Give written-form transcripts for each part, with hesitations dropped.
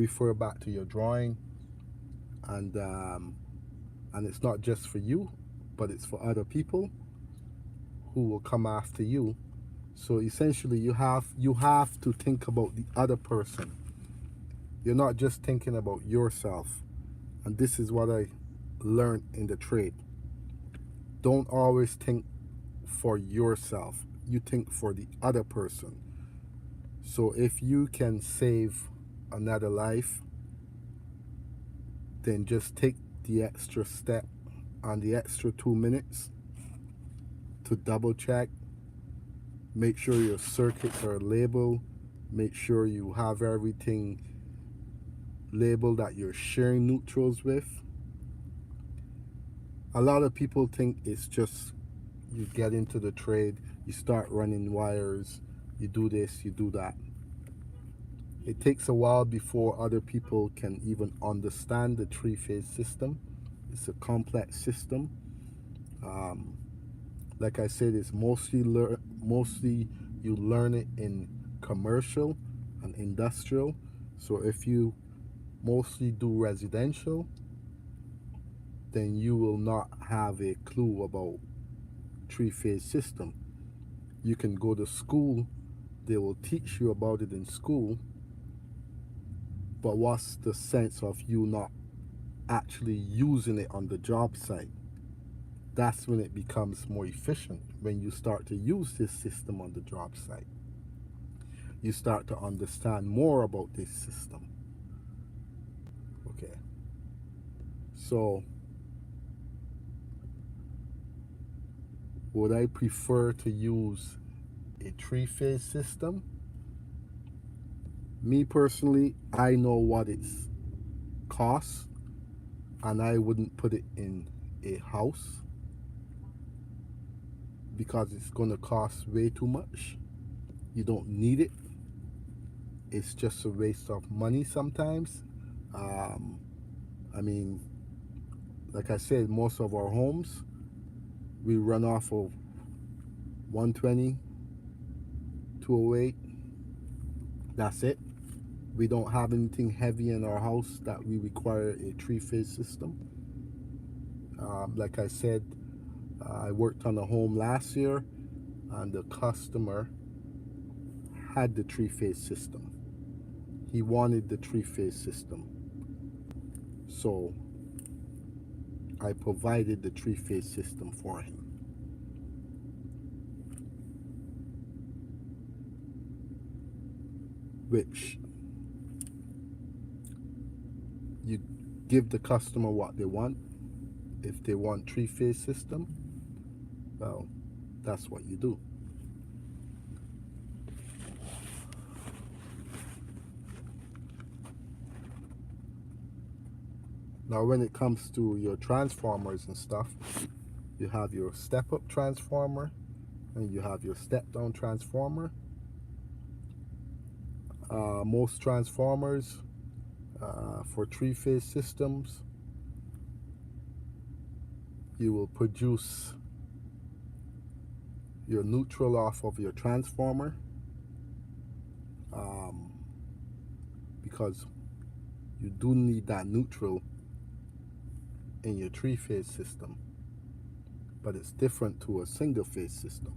refer back to your drawing, and it's not just for you, but it's for other people who will come after you. So essentially, you have to think about the other person. You're not just thinking about yourself. And this is what I learned in the trade. Don't always think for yourself. You think for the other person. So if you can save another life, then just take the extra step and the extra 2 minutes to double check. Make sure your circuits are labeled. Make sure you have everything labeled that you're sharing neutrals with. A lot of people think it's just you get into the trade, you start running wires, you do this, you do that. It takes a while before other people can even understand the three-phase system. It's a complex system. Like I said, it's mostly you learn it in commercial and industrial. So if you mostly do residential, then you will not have a clue about three-phase system. You can go to school, they will teach you about it in school, but what's the sense of you not actually using it on the job site? That's when it becomes more efficient, when you start to use this system on the job site. You start to understand more about this system. Okay. So, would I prefer to use a three-phase system? Me personally, I know what it's costs, and I wouldn't put it in a house because it's going to cost way too much. You don't need it. It's just a waste of money sometimes. I mean, like I said, most of our homes, we run off of 120, 208. That's it. We don't have anything heavy in our house that we require a three-phase system. Like I said, I worked on a home last year, and the customer had the three-phase system. He wanted the three-phase system. So I provided the three-phase system for him. Which you give the customer what they want. If they want three-phase system, well, that's what you do. Now, when it comes to your transformers and stuff, you have your step-up transformer and you have your step-down transformer. Most transformers for three-phase systems, you will produce your neutral off of your transformer, because you do need that neutral in your three-phase system, but it's different to a single-phase system.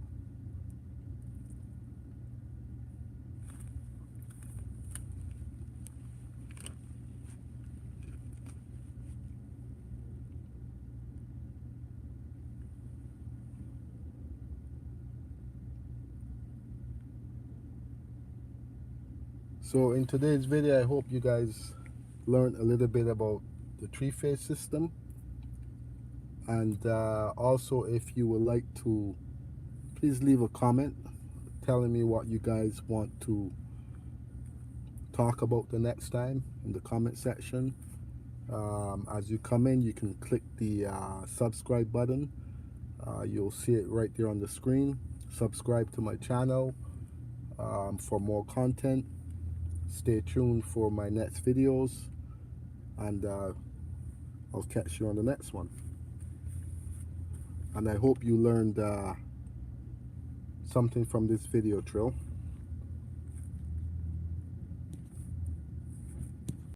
So in today's video, I hope you guys learned a little bit about the three-phase system. And also, if you would like to, please leave a comment telling me what you guys want to talk about the next time in the comment section. As you come in, you can click the subscribe button. You'll see it right there on the screen. Subscribe to my channel for more content. Stay tuned for my next videos, and I'll catch you on the next one. And I hope you learned something from this video, Trill.